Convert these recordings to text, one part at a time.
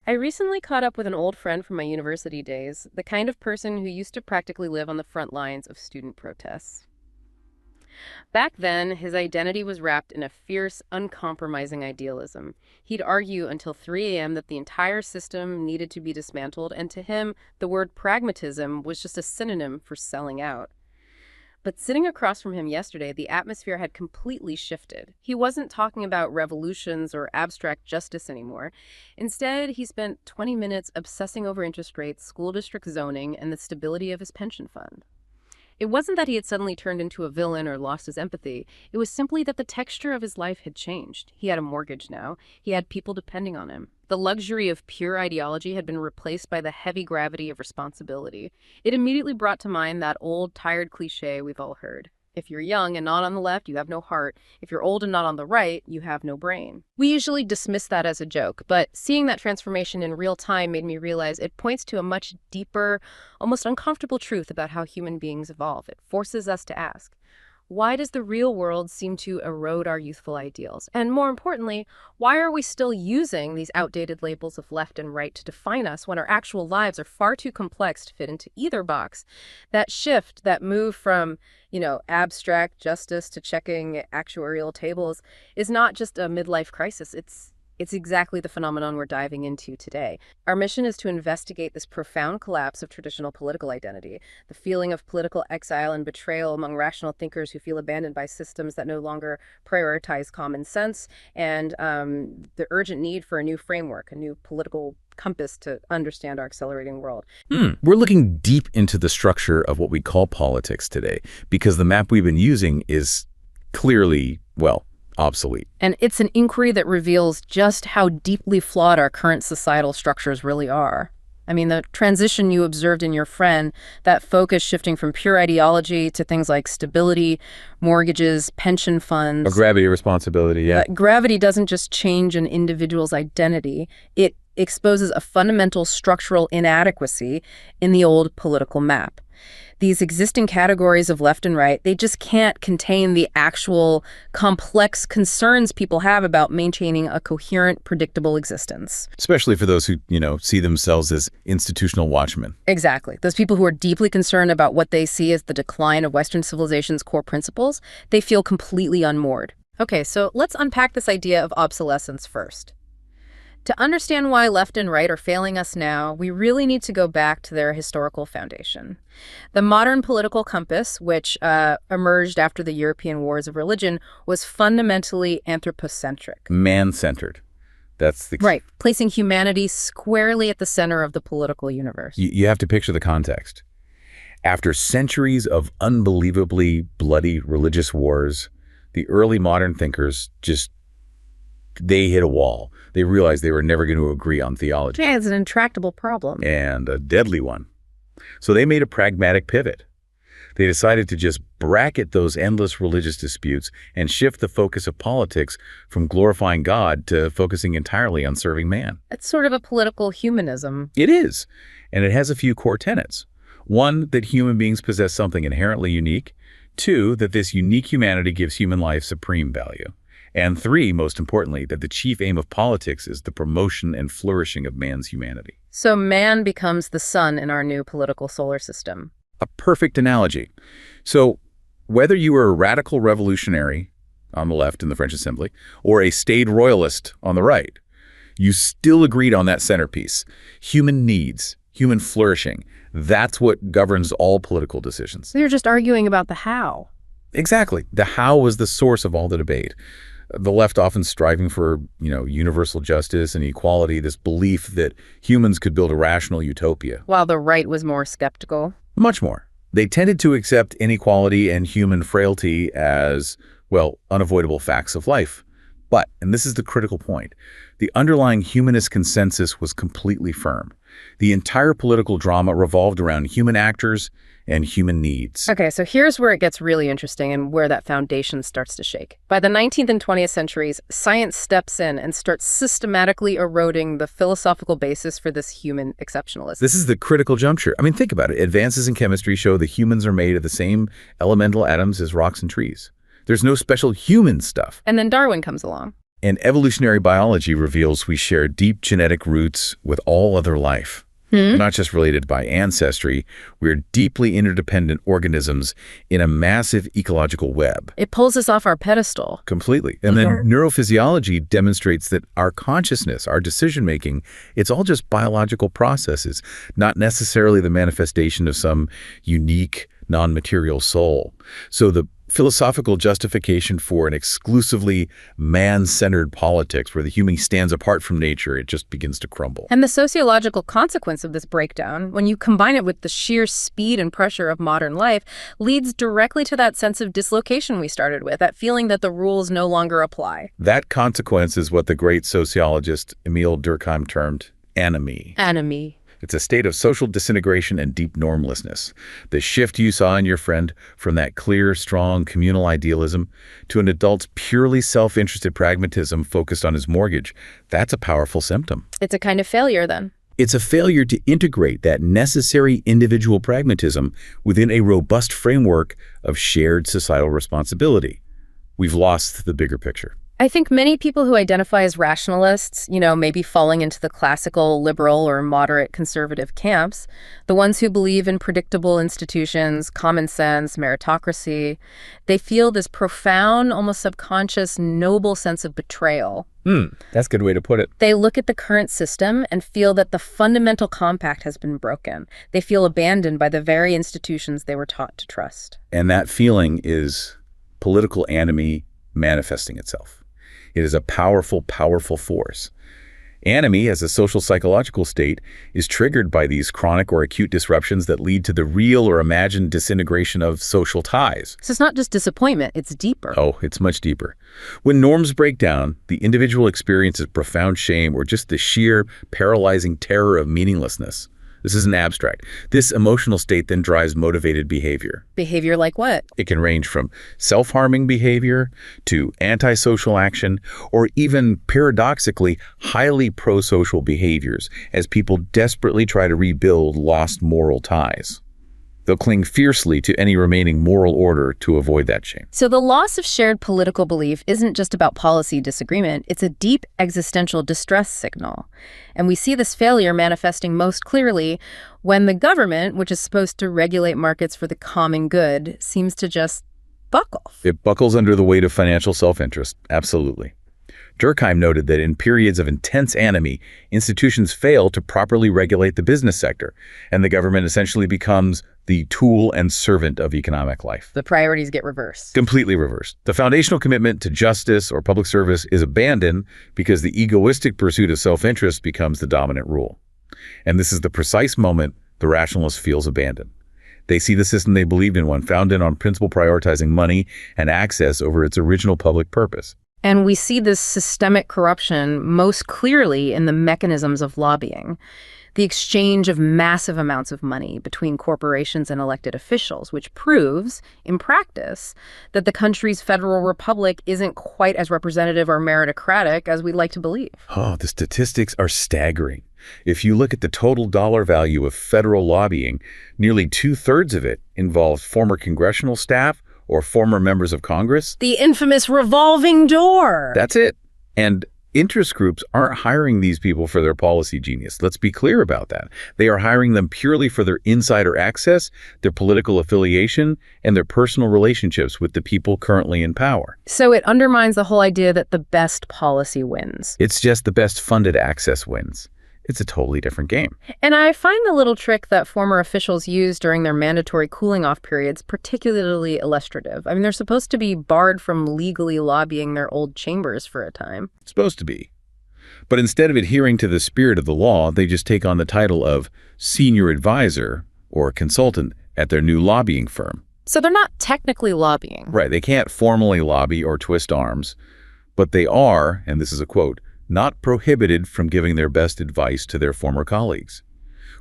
I recently caught up with an old friend from my university days, the kind of person who used to practically live on the front lines of student protests. Back then, his identity was wrapped in a fierce, uncompromising idealism. He'd argue until 3 a.m. that the entire system needed to be dismantled, and to him, the word pragmatism was just a synonym for selling out. But sitting across from him yesterday, the atmosphere had completely shifted. He wasn't talking about revolutions or abstract justice anymore. Instead, he spent 20 minutes obsessing over interest rates, school district zoning, and the stability of his pension fund. It wasn't that he had suddenly turned into a villain or lost his empathy. It was simply that the texture of his life had changed. He had a mortgage now. He had people depending on him. The luxury of pure ideology had been replaced by the heavy gravity of responsibility. It immediately brought to mind that old, tired cliche we've all heard. If you're young and not on the left, you have no heart. If you're old and not on the right, you have no brain. We usually dismiss that as a joke, but seeing that transformation in real time made me realize it points to a much deeper, almost uncomfortable truth about how human beings evolve. It forces us to ask, why does the real world seem to erode our youthful ideals? And more importantly, why are we still using these outdated labels of left and right to define us when our actual lives are far too complex to fit into either box? That shift, that move from, abstract justice to checking actuarial tables is not just a midlife crisis. It's exactly the phenomenon we're diving into today. Our mission is to investigate this profound collapse of traditional political identity, the feeling of political exile and betrayal among rational thinkers who feel abandoned by systems that no longer prioritize common sense, and the urgent need for a new framework, a new political compass to understand our accelerating world. We're looking deep into the structure of what we call politics today, because the map we've been using is clearly, obsolete. And it's an inquiry that reveals just how deeply flawed our current societal structures really are. I mean, the transition you observed in your friend, that focus shifting from pure ideology to things like stability, mortgages, pension funds. Or gravity responsibility, yeah. Gravity doesn't just change an individual's identity. It exposes a fundamental structural inadequacy in the old political map. These existing categories of left and right, they just can't contain the actual complex concerns people have about maintaining a coherent, predictable existence. Especially for those who, see themselves as institutional watchmen. Exactly. Those people who are deeply concerned about what they see as the decline of Western civilization's core principles, they feel completely unmoored. Okay, so let's unpack this idea of obsolescence first. To understand why left and right are failing us now, we really need to go back to their historical foundation. The modern political compass, which emerged after the European wars of religion, was fundamentally anthropocentric. Man-centered. That's the... Right, placing humanity squarely at the center of the political universe. You have to picture the context. After centuries of unbelievably bloody religious wars, the early modern thinkers they hit a wall. They realized they were never going to agree on theology. Yeah, it's an intractable problem. And a deadly one. So they made a pragmatic pivot. They decided to just bracket those endless religious disputes and shift the focus of politics from glorifying God to focusing entirely on serving man. It's sort of a political humanism. It is. And it has a few core tenets. One, that human beings possess something inherently unique. Two, that this unique humanity gives human life supreme value. And three, most importantly, that the chief aim of politics is the promotion and flourishing of man's humanity. So man becomes the sun in our new political solar system. A perfect analogy. So whether you were a radical revolutionary on the left in the French Assembly or a staid royalist on the right, you still agreed on that centerpiece. Human needs, human flourishing. That's what governs all political decisions. They're just arguing about the how. Exactly. The how was the source of all the debate. The left often striving for, universal justice and equality, this belief that humans could build a rational utopia. While the right was more skeptical. Much more. They tended to accept inequality and human frailty as, unavoidable facts of life. But, and this is the critical point, the underlying humanist consensus was completely firm. The entire political drama revolved around human actors and human needs. Okay, so here's where it gets really interesting and where that foundation starts to shake. By the 19th and 20th centuries, science steps in and starts systematically eroding the philosophical basis for this human exceptionalism. This is the critical juncture. I mean, think about it. Advances in chemistry show that humans are made of the same elemental atoms as rocks and trees. There's no special human stuff. And then Darwin comes along. And evolutionary biology reveals we share deep genetic roots with all other life. We're not just related by ancestry, we're deeply interdependent organisms in a massive ecological web. It pulls us off our pedestal. Completely. And then neurophysiology demonstrates that our consciousness, our decision-making, it's all just biological processes, not necessarily the manifestation of some unique, non-material soul. So the philosophical justification for an exclusively man-centered politics where the human stands apart from nature, it just begins to crumble. And the sociological consequence of this breakdown, when you combine it with the sheer speed and pressure of modern life, leads directly to that sense of dislocation we started with, that feeling that the rules no longer apply. That consequence is what the great sociologist Emile Durkheim termed anomie. Anomie. It's a state of social disintegration and deep normlessness. The shift you saw in your friend from that clear, strong communal idealism to an adult's purely self-interested pragmatism focused on his mortgage, that's a powerful symptom. It's a kind of failure, then. It's a failure to integrate that necessary individual pragmatism within a robust framework of shared societal responsibility. We've lost the bigger picture. I think many people who identify as rationalists, maybe falling into the classical liberal or moderate conservative camps, the ones who believe in predictable institutions, common sense, meritocracy, they feel this profound, almost subconscious, noble sense of betrayal. That's a good way to put it. They look at the current system and feel that the fundamental compact has been broken. They feel abandoned by the very institutions they were taught to trust. And that feeling is political anomie manifesting itself. It is a powerful, powerful force. Anomie, as a social psychological state, is triggered by these chronic or acute disruptions that lead to the real or imagined disintegration of social ties. So it's not just disappointment, it's deeper. Oh, it's much deeper. When norms break down, the individual experiences profound shame or just the sheer, paralyzing terror of meaninglessness. This isn't abstract. This emotional state then drives motivated behavior. Behavior like what? It can range from self-harming behavior to antisocial action, or even, paradoxically, highly pro-social behaviors as people desperately try to rebuild lost moral ties. They'll cling fiercely to any remaining moral order to avoid that shame. So the loss of shared political belief isn't just about policy disagreement, it's a deep existential distress signal. And we see this failure manifesting most clearly when the government, which is supposed to regulate markets for the common good, seems to just buckle. It buckles under the weight of financial self-interest, absolutely. Durkheim noted that in periods of intense anomie, institutions fail to properly regulate the business sector, and the government essentially becomes the tool and servant of economic life. The priorities get reversed. Completely reversed. The foundational commitment to justice or public service is abandoned because the egoistic pursuit of self-interest becomes the dominant rule. And this is the precise moment the rationalist feels abandoned. They see the system they believed in, one founded on principle prioritizing money and access over its original public purpose. And we see this systemic corruption most clearly in the mechanisms of lobbying, the exchange of massive amounts of money between corporations and elected officials, which proves, in practice, that the country's federal republic isn't quite as representative or meritocratic as we'd like to believe. Oh, the statistics are staggering. If you look at the total dollar value of federal lobbying, nearly 2/3 of it involved former congressional staff or former members of Congress. The infamous revolving door. That's it. And interest groups aren't hiring these people for their policy genius. Let's be clear about that. They are hiring them purely for their insider access, their political affiliation, and their personal relationships with the people currently in power. So it undermines the whole idea that the best policy wins. It's just the best funded access wins. It's a totally different game. And I find the little trick that former officials use during their mandatory cooling-off periods particularly illustrative. I mean, they're supposed to be barred from legally lobbying their old chambers for a time. It's supposed to be. But instead of adhering to the spirit of the law, they just take on the title of senior advisor or consultant at their new lobbying firm. So they're not technically lobbying. Right. They can't formally lobby or twist arms, but they are, and this is a quote, not prohibited from giving their best advice to their former colleagues,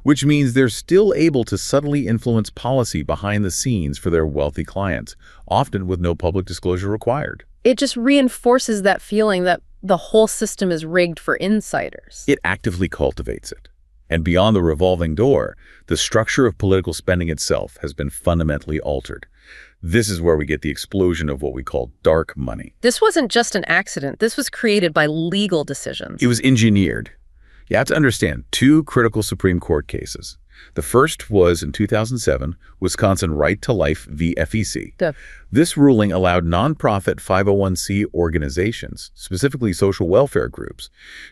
which means they're still able to subtly influence policy behind the scenes for their wealthy clients, often with no public disclosure required. It just reinforces that feeling that the whole system is rigged for insiders. It actively cultivates it. And beyond the revolving door, the structure of political spending itself has been fundamentally altered. This is where we get the explosion of what we call dark money. This wasn't just an accident. This was created by legal decisions. It was engineered. You have to understand two critical Supreme Court cases. The first was in 2007, Wisconsin Right to Life v. FEC. This ruling allowed nonprofit 501c organizations, specifically social welfare groups,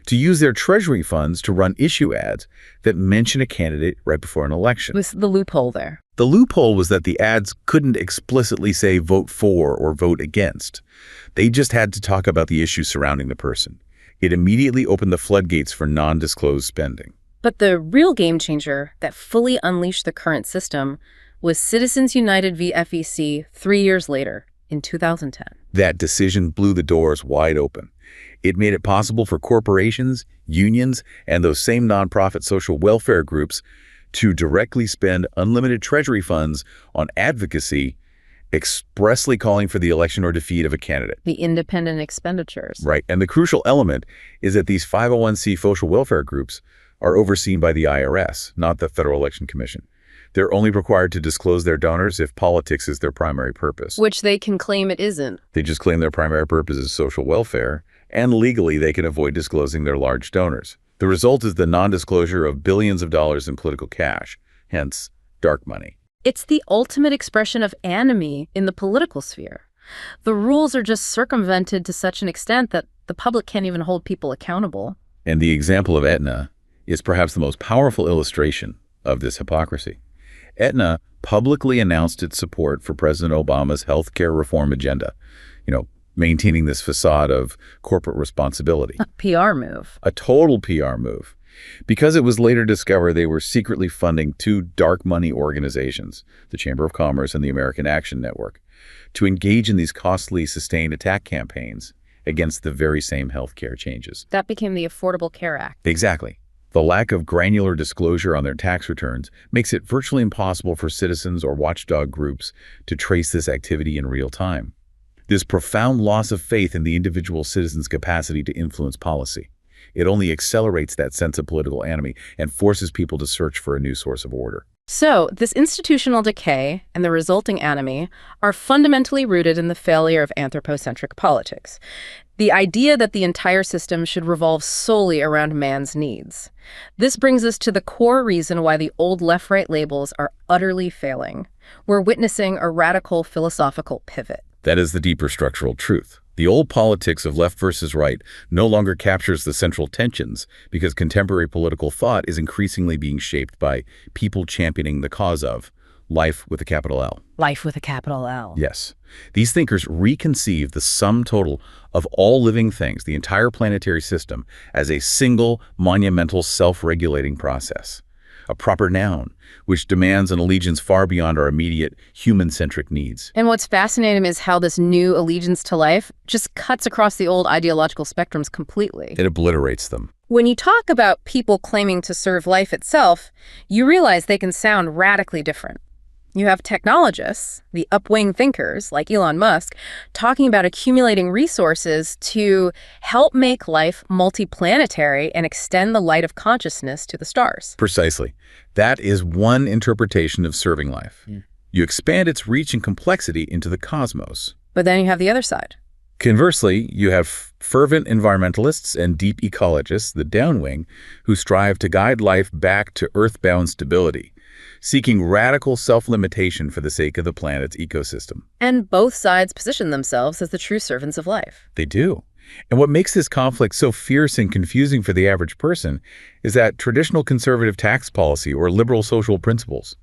to use their treasury funds to run issue ads that mention a candidate right before an election. Was the loophole there? The loophole was that the ads couldn't explicitly say vote for or vote against. They just had to talk about the issues surrounding the person. It immediately opened the floodgates for non-disclosed spending. But the real game changer that fully unleashed the current system was Citizens United v. FEC 3 years later, in 2010. That decision blew the doors wide open. It made it possible for corporations, unions, and those same nonprofit social welfare groups to directly spend unlimited treasury funds on advocacy, expressly calling for the election or defeat of a candidate. The independent expenditures. Right. And the crucial element is that these 501c social welfare groups are overseen by the IRS, not the Federal Election Commission. They're only required to disclose their donors if politics is their primary purpose. Which they can claim it isn't. They just claim their primary purpose is social welfare, and legally they can avoid disclosing their large donors. The result is the non-disclosure of billions of dollars in political cash, hence dark money. It's the ultimate expression of anomie in the political sphere. The rules are just circumvented to such an extent that the public can't even hold people accountable. And the example of Aetna is perhaps the most powerful illustration of this hypocrisy. Aetna publicly announced its support for President Obama's healthcare reform agenda, maintaining this facade of corporate responsibility. A PR move. A total PR move. Because it was later discovered they were secretly funding two dark money organizations, the Chamber of Commerce and the American Action Network, to engage in these costly, sustained attack campaigns against the very same healthcare changes. That became the Affordable Care Act. Exactly. The lack of granular disclosure on their tax returns makes it virtually impossible for citizens or watchdog groups to trace this activity in real time. This profound loss of faith in the individual citizen's capacity to influence policy. It only accelerates that sense of political anomie and forces people to search for a new source of order. So, this institutional decay and the resulting anomie are fundamentally rooted in the failure of anthropocentric politics. The idea that the entire system should revolve solely around man's needs. This brings us to the core reason why the old left-right labels are utterly failing. We're witnessing a radical philosophical pivot. That is the deeper structural truth. The old politics of left versus right no longer captures the central tensions because contemporary political thought is increasingly being shaped by people championing the cause of life with a capital L. Life with a capital L. Yes. These thinkers reconceive the sum total of all living things, the entire planetary system, as a single, monumental, self-regulating process. A proper noun, which demands an allegiance far beyond our immediate human-centric needs. And what's fascinating is how this new allegiance to life just cuts across the old ideological spectrums completely. It obliterates them. When you talk about people claiming to serve life itself, you realize they can sound radically different. You have technologists, the upwing thinkers like Elon Musk, talking about accumulating resources to help make life multiplanetary and extend the light of consciousness to the stars. Precisely. That is one interpretation of serving life. You expand its reach and complexity into the cosmos. But then you have the other side. Conversely, you have fervent environmentalists and deep ecologists, the downwing, who strive to guide life back to earthbound stability, seeking radical self-limitation for the sake of the planet's ecosystem. And both sides position themselves as the true servants of life. They do. And what makes this conflict so fierce and confusing for the average person is that traditional conservative tax policy or liberal social principles,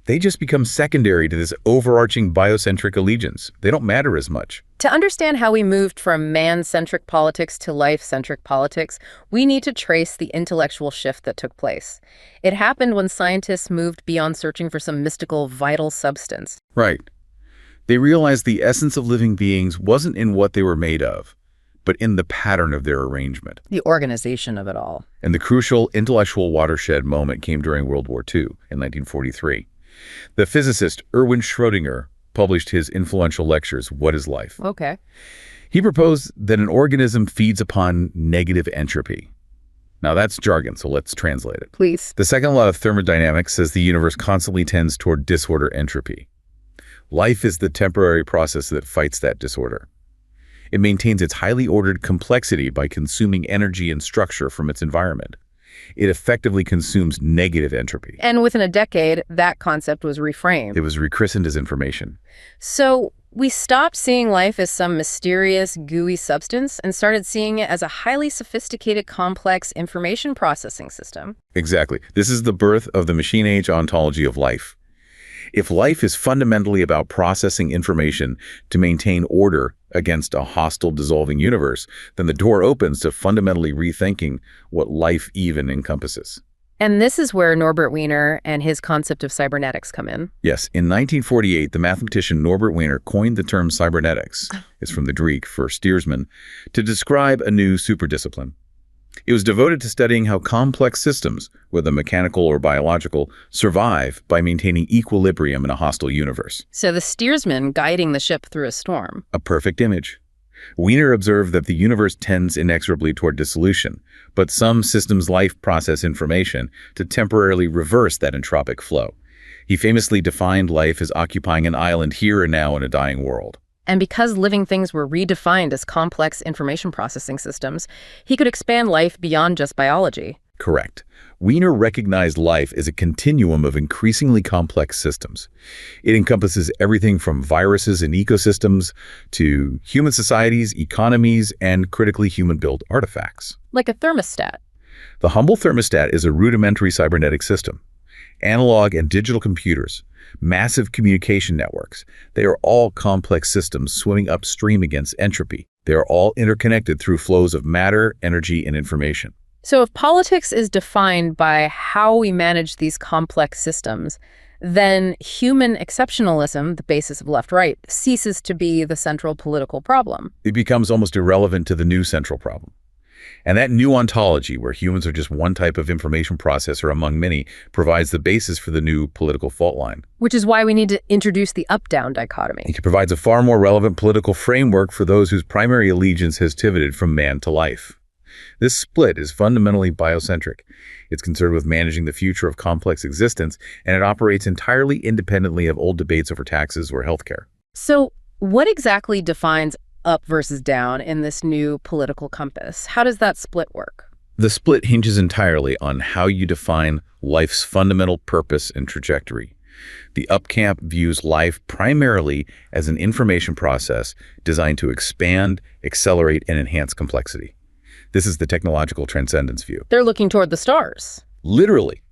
they just become secondary to this overarching biocentric allegiance. They don't matter as much. To understand how we moved from man-centric politics to life-centric politics, we need to trace the intellectual shift that took place. It happened when scientists moved beyond searching for some mystical, vital substance. Right. They realized the essence of living beings wasn't in what they were made of, but in the pattern of their arrangement. The organization of it all. And the crucial intellectual watershed moment came during World War II in 1943. The physicist Erwin Schrödinger published his influential lectures, What is Life? Okay. He proposed that an organism feeds upon negative entropy. Now that's jargon, so let's translate it. Please. The second law of thermodynamics says the universe constantly tends toward disorder entropy. Life is the temporary process that fights that disorder. It maintains its highly ordered complexity by consuming energy and structure from its environment. It effectively consumes negative entropy. And within a decade, that concept was reframed. It was rechristened as information. So we stopped seeing life as some mysterious, gooey substance and started seeing it as a highly sophisticated, complex information processing system. Exactly. This is the birth of the machine age ontology of life. If life is fundamentally about processing information to maintain order against a hostile, dissolving universe, then the door opens to fundamentally rethinking what life even encompasses. And this is where Norbert Wiener and his concept of cybernetics come in. Yes, in 1948, the mathematician Norbert Wiener coined the term cybernetics, it's from the Greek for steersman, to describe a new superdiscipline. It was devoted to studying how complex systems, whether mechanical or biological, survive by maintaining equilibrium in a hostile universe. So the steersman guiding the ship through a storm. A perfect image. Wiener observed that the universe tends inexorably toward dissolution, but some systems' life process information to temporarily reverse that entropic flow. He famously defined life as occupying an island here and now in a dying world. And because living things were redefined as complex information processing systems, he could expand life beyond just biology. Correct. Wiener recognized life as a continuum of increasingly complex systems. It encompasses everything from viruses and ecosystems to human societies, economies, and critically human-built artifacts. Like a thermostat. The humble thermostat is a rudimentary cybernetic system. Analog and digital computers, massive communication networks, they are all complex systems swimming upstream against entropy. They are all interconnected through flows of matter, energy, and information. So if politics is defined by how we manage these complex systems, then human exceptionalism, the basis of left-right, ceases to be the central political problem. It becomes almost irrelevant to the new central problem. And that new ontology, where humans are just one type of information processor among many, provides the basis for the new political fault line. Which is why we need to introduce the up-down dichotomy. It provides a far more relevant political framework for those whose primary allegiance has pivoted from man to life. This split is fundamentally biocentric. It's concerned with managing the future of complex existence, and it operates entirely independently of old debates over taxes or healthcare. So what exactly defines up versus down in this new political compass? How does that split work? The split hinges entirely on how you define life's fundamental purpose and trajectory. The up camp views life primarily as an information process designed to expand, accelerate, and enhance complexity. This is the technological transcendence view. They're looking toward the stars. Literally.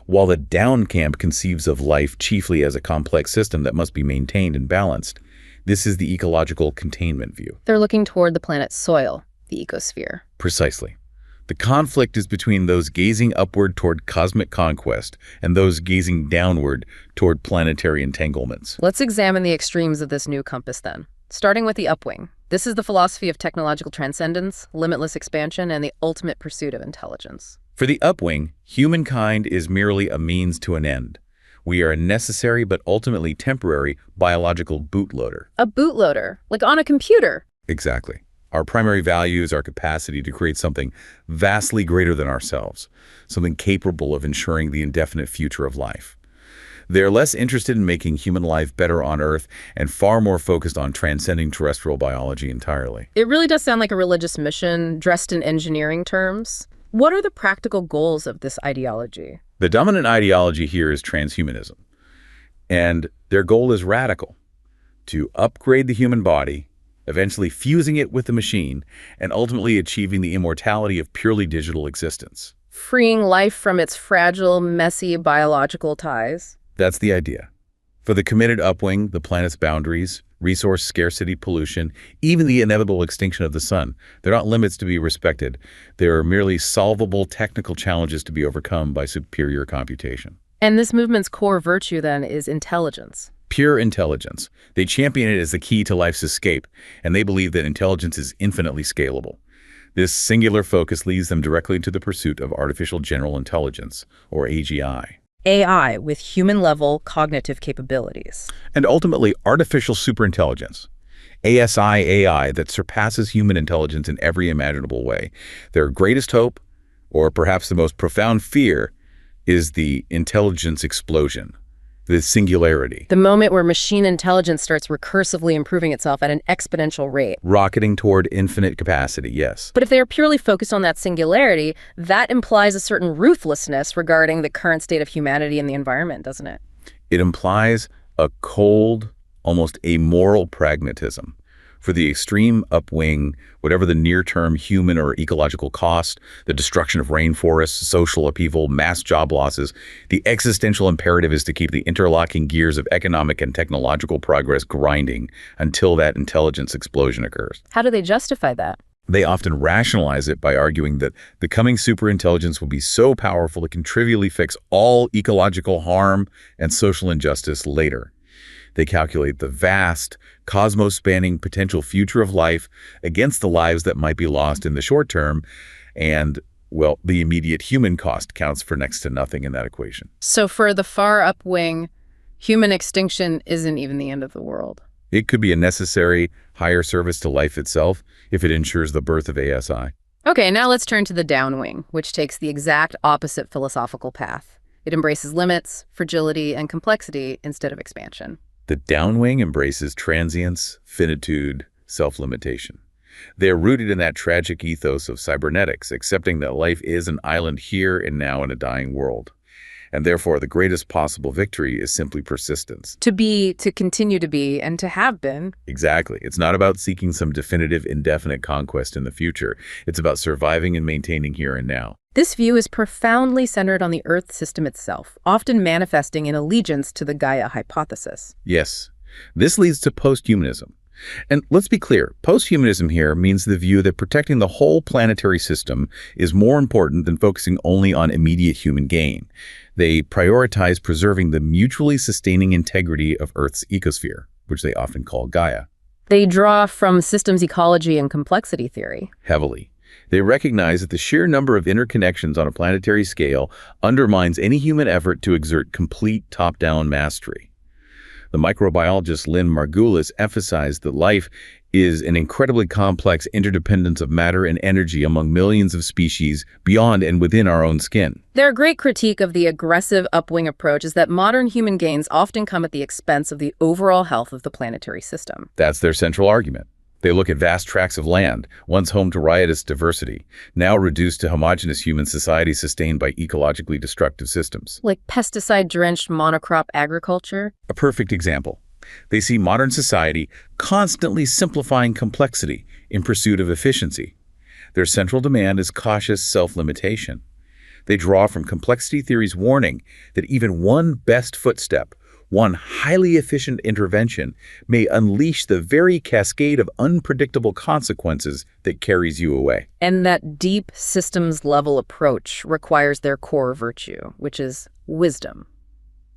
While the down camp conceives of life chiefly as a complex system that must be maintained and balanced, this is the ecological containment view. They're looking toward the planet's soil, the ecosphere. Precisely. The conflict is between those gazing upward toward cosmic conquest and those gazing downward toward planetary entanglements. Let's examine the extremes of this new compass then. Starting with the upwing. This is the philosophy of technological transcendence, limitless expansion, and the ultimate pursuit of intelligence. For the upwing, humankind is merely a means to an end. We are a necessary but ultimately temporary biological bootloader. A bootloader, like on a computer. Exactly. Our primary value is our capacity to create something vastly greater than ourselves, something capable of ensuring the indefinite future of life. They are less interested in making human life better on Earth and far more focused on transcending terrestrial biology entirely. It really does sound like a religious mission dressed in engineering terms. What are the practical goals of this ideology? The dominant ideology here is transhumanism, and their goal is radical: to upgrade the human body, eventually fusing it with the machine, and ultimately achieving the immortality of purely digital existence. Freeing life from its fragile, messy biological ties. That's the idea. For the committed upwing, the planet's boundaries, resource scarcity, pollution, even the inevitable extinction of the sun, they're not limits to be respected. They are merely solvable technical challenges to be overcome by superior computation. And this movement's core virtue, then, is intelligence. Pure intelligence. They champion it as the key to life's escape, and they believe that intelligence is infinitely scalable. This singular focus leads them directly to the pursuit of artificial general intelligence, or AGI. AI with human-level cognitive capabilities. And ultimately, artificial superintelligence. ASI AI that surpasses human intelligence in every imaginable way. Their greatest hope, or perhaps the most profound fear, is the intelligence explosion. the singularity. The moment where machine intelligence starts recursively improving itself at an exponential rate. Rocketing toward infinite capacity, yes. But if they are purely focused on that singularity, that implies a certain ruthlessness regarding the current state of humanity and the environment, doesn't it? It implies a cold, almost amoral pragmatism. For the extreme upwing, whatever the near-term human or ecological cost, the destruction of rainforests, social upheaval, mass job losses, the existential imperative is to keep the interlocking gears of economic and technological progress grinding until that intelligence explosion occurs. How do they justify that? They often rationalize it by arguing that the coming superintelligence will be so powerful it can trivially fix all ecological harm and social injustice later. They calculate the vast, cosmos-spanning potential future of life against the lives that might be lost in the short term, and, well, the immediate human cost counts for next to nothing in that equation. So for the far upwing, human extinction isn't even the end of the world. It could be a necessary, higher service to life itself if it ensures the birth of ASI. Okay, now let's turn to the downwing, which takes the exact opposite philosophical path. It embraces limits, fragility, and complexity instead of expansion. The downwing embraces transience, finitude, self-limitation. They are rooted in that tragic ethos of cybernetics, accepting that life is an island here and now in a dying world. And therefore, the greatest possible victory is simply persistence. To be, to continue to be, and to have been. Exactly. It's not about seeking some definitive, indefinite conquest in the future. It's about surviving and maintaining here and now. This view is profoundly centered on the Earth system itself, often manifesting in allegiance to the Gaia hypothesis. Yes. This leads to posthumanism. And let's be clear, posthumanism here means the view that protecting the whole planetary system is more important than focusing only on immediate human gain. They prioritize preserving the mutually sustaining integrity of Earth's ecosphere, which they often call Gaia. They draw from systems ecology and complexity theory. Heavily. They recognize that the sheer number of interconnections on a planetary scale undermines any human effort to exert complete top-down mastery. The microbiologist Lynn Margulis emphasized that life is an incredibly complex interdependence of matter and energy among millions of species beyond and within our own skin. Their great critique of the aggressive upwing approach is that modern human gains often come at the expense of the overall health of the planetary system. That's their central argument. They look at vast tracts of land, once home to riotous diversity, now reduced to homogeneous human society sustained by ecologically destructive systems. Like pesticide-drenched monocrop agriculture? A perfect example. They see modern society constantly simplifying complexity in pursuit of efficiency. Their central demand is cautious self-limitation. They draw from complexity theory's warning that even one best footstep, one highly efficient intervention, may unleash the very cascade of unpredictable consequences that carries you away. And that deep systems-level approach requires their core virtue, which is wisdom.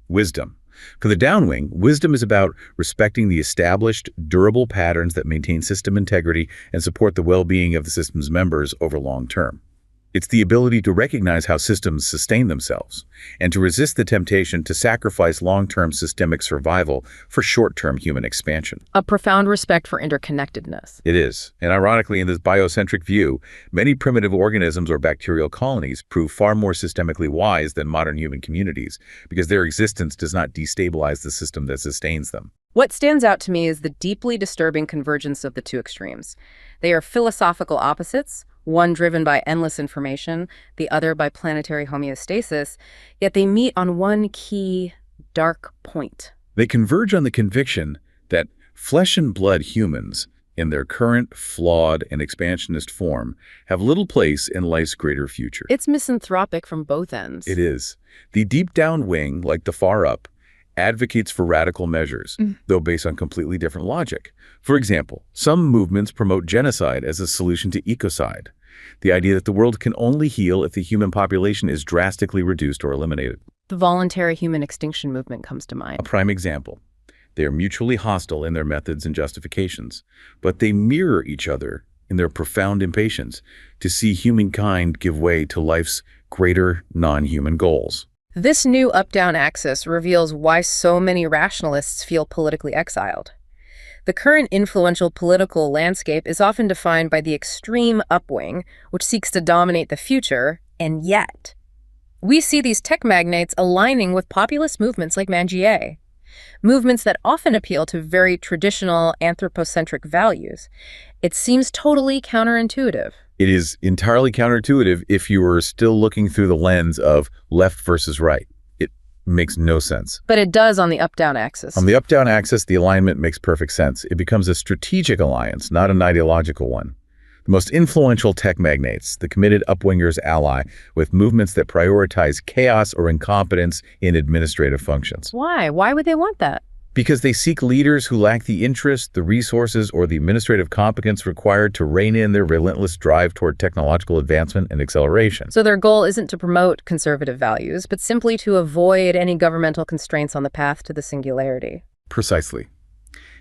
Wisdom. For the downwing, wisdom is about respecting the established, durable patterns that maintain system integrity and support the well-being of the system's members over long term. It's the ability to recognize how systems sustain themselves and to resist the temptation to sacrifice long-term systemic survival for short-term human expansion. A profound respect for interconnectedness. It is. And ironically, in this biocentric view, many primitive organisms or bacterial colonies prove far more systemically wise than modern human communities because their existence does not destabilize the system that sustains them. What stands out to me is the deeply disturbing convergence of the two extremes. They are philosophical opposites, one driven by endless information, the other by planetary homeostasis, yet they meet on one key, dark point. They converge on the conviction that flesh and blood humans, in their current, flawed, and expansionist form, have little place in life's greater future. It's misanthropic from both ends. It is. The deep down wing, like the far up, advocates for radical measures, though based on completely different logic. For example, some movements promote genocide as a solution to ecocide, the idea that the world can only heal if the human population is drastically reduced or eliminated. The voluntary human extinction movement comes to mind. A prime example. They are mutually hostile in their methods and justifications, but they mirror each other in their profound impatience to see humankind give way to life's greater non-human goals. This new up-down axis reveals why so many rationalists feel politically exiled. The current influential political landscape is often defined by the extreme upwing, which seeks to dominate the future, and yet, We see these tech magnates aligning with populist movements like Mangier, movements that often appeal to very traditional anthropocentric values. It seems totally counterintuitive. It is entirely counterintuitive if you were still looking through the lens of left versus right. It makes no sense. But it does on the up-down axis. On the up-down axis, the alignment makes perfect sense. It becomes a strategic alliance, not an ideological one. The most influential tech magnates, the committed upwingers ally with movements that prioritize chaos or incompetence in administrative functions. Why? Why would they want that? Because they seek leaders who lack the interest, the resources, or the administrative competence required to rein in their relentless drive toward technological advancement and acceleration. So their goal isn't to promote conservative values, but simply to avoid any governmental constraints on the path to the singularity. Precisely.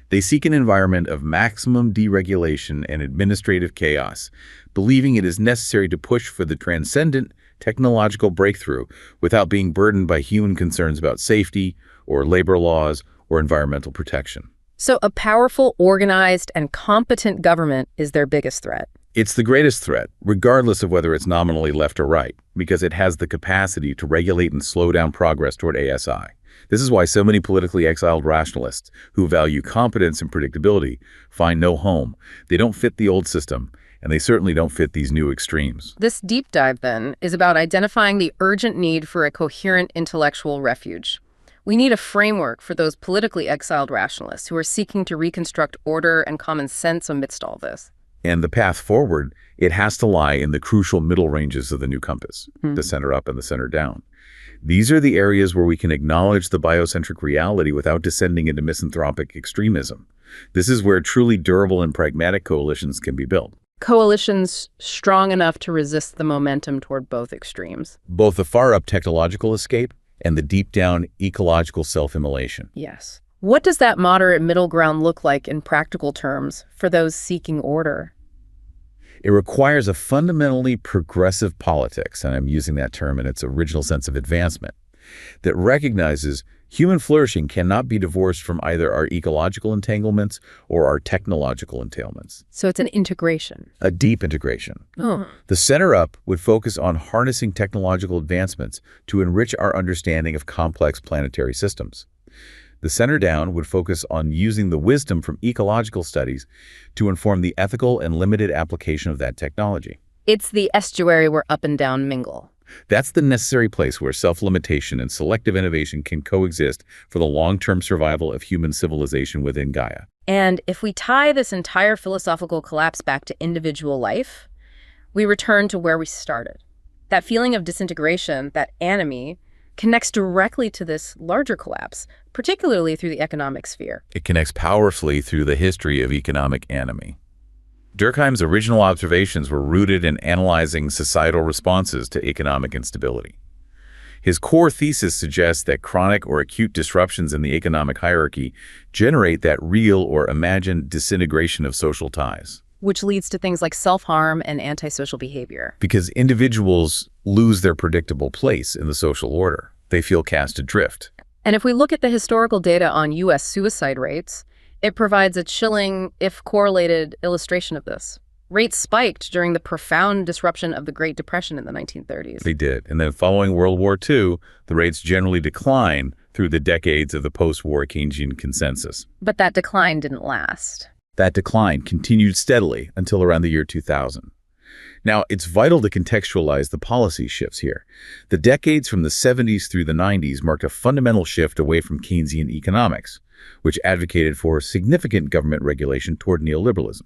They seek an environment of maximum deregulation and administrative chaos, believing it is necessary to push for the transcendent technological breakthrough without being burdened by human concerns about safety or labor laws or environmental protection. So a powerful, organized, and competent government is their biggest threat. It's the greatest threat, regardless of whether it's nominally left or right, because it has the capacity to regulate and slow down progress toward ASI. This is why so many politically exiled rationalists who value competence and predictability find no home. They don't fit the old system, and they certainly don't fit these new extremes. This deep dive, then, is about identifying the urgent need for a coherent intellectual refuge. We need a framework for those politically exiled rationalists who are seeking to reconstruct order and common sense amidst all this. And the path forward, it has to lie in the crucial middle ranges of the new compass, the center up and the center down. These are the areas where we can acknowledge the biocentric reality without descending into misanthropic extremism. This is where truly durable and pragmatic coalitions can be built. Coalitions strong enough to resist the momentum toward both extremes. Both the far-up technological escape and the deep-down ecological self-immolation. Yes. What does that moderate middle ground look like in practical terms for those seeking order? It requires a fundamentally progressive politics, and I'm using that term in its original sense of advancement, that recognizes human flourishing cannot be divorced from either our ecological entanglements or our technological entailments. So it's an integration. A deep integration. Oh. The center up would focus on harnessing technological advancements to enrich our understanding of complex planetary systems. The center down would focus on using the wisdom from ecological studies to inform the ethical and limited application of that technology. It's the estuary where up and down mingle. That's the necessary place where self-limitation and selective innovation can coexist for the long-term survival of human civilization within Gaia. And if we tie this entire philosophical collapse back to individual life, we return to where we started. That feeling of disintegration, that anomie, connects directly to this larger collapse, particularly through the economic sphere. It connects powerfully through the history of economic anomie. Durkheim's original observations were rooted in analyzing societal responses to economic instability. His core thesis suggests that chronic or acute disruptions in the economic hierarchy generate that real or imagined disintegration of social ties. Which leads to things like self-harm and antisocial behavior. Because individuals lose their predictable place in the social order. They feel cast adrift. And if we look at the historical data on U.S. suicide rates, it provides a chilling, if correlated, illustration of this. Rates spiked during the profound disruption of the Great Depression in the 1930s. They did. And then following World War II, the rates generally declined through the decades of the post-war Keynesian consensus. But that decline didn't last. That decline continued steadily until around the year 2000. Now, it's vital to contextualize the policy shifts here. The decades from the 70s through the 90s marked a fundamental shift away from Keynesian economics, which advocated for significant government regulation toward neoliberalism,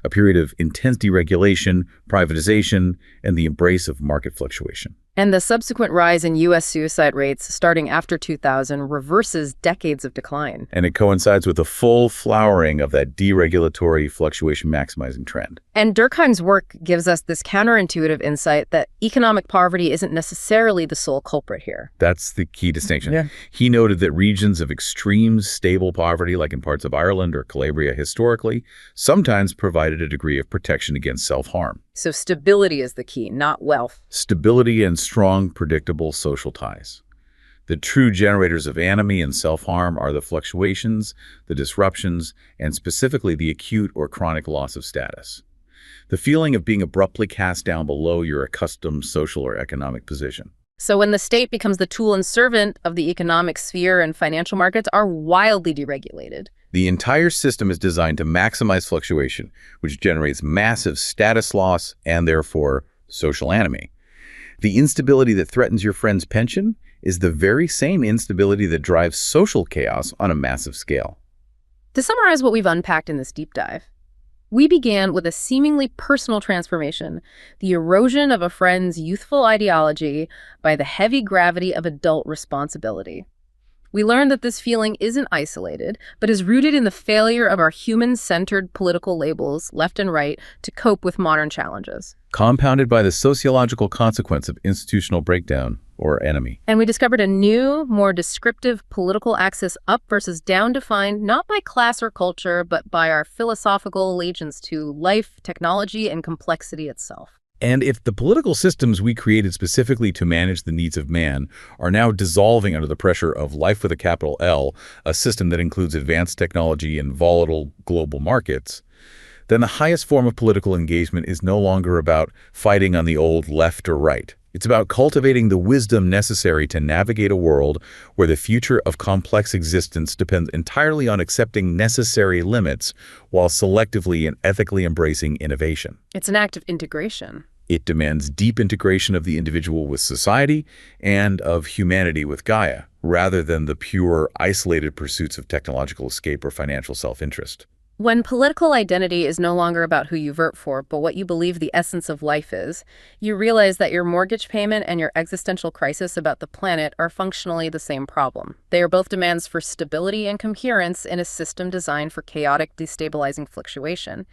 a period of intense deregulation, privatization, and the embrace of market fluctuation. And the subsequent rise in U.S. suicide rates starting after 2000 reverses decades of decline. And it coincides with the full flowering of that deregulatory fluctuation maximizing trend. And Durkheim's work gives us this counterintuitive insight that economic poverty isn't necessarily the sole culprit here. That's the key distinction. Yeah. He noted that regions of extreme stable poverty, like in parts of Ireland or Calabria historically, sometimes provided a degree of protection against self-harm. So stability is the key, not wealth. Stability and strong, predictable social ties. The true generators of anomie and self-harm are the fluctuations, the disruptions, and specifically the acute or chronic loss of status. The feeling of being abruptly cast down below your accustomed social or economic position. So when the state becomes the tool and servant of the economic sphere and financial markets are wildly deregulated. The entire system is designed to maximize fluctuation, which generates massive status loss and therefore social anomie. The instability that threatens your friend's pension is the very same instability that drives social chaos on a massive scale. To summarize what we've unpacked in this deep dive, we began with a seemingly personal transformation, the erosion of a friend's youthful ideology by the heavy gravity of adult responsibility. We learned that this feeling isn't isolated, but is rooted in the failure of our human-centered political labels, left and right, to cope with modern challenges. Compounded by the sociological consequence of institutional breakdown, or anomie. And we discovered a new, more descriptive political axis up versus down defined not by class or culture, but by our philosophical allegiance to life, technology, and complexity itself. And if the political systems we created specifically to manage the needs of man are now dissolving under the pressure of life with a capital L, a system that includes advanced technology and volatile global markets, then the highest form of political engagement is no longer about fighting on the old left or right. It's about cultivating the wisdom necessary to navigate a world where the future of complex existence depends entirely on accepting necessary limits while selectively and ethically embracing innovation. It's an act of integration. It demands deep integration of the individual with society and of humanity with Gaia, rather than the pure, isolated pursuits of technological escape or financial self-interest. When political identity is no longer about who you vote for, but what you believe the essence of life is, you realize that your mortgage payment and your existential crisis about the planet are functionally the same problem. They are both demands for stability and coherence in a system designed for chaotic, destabilizing fluctuation.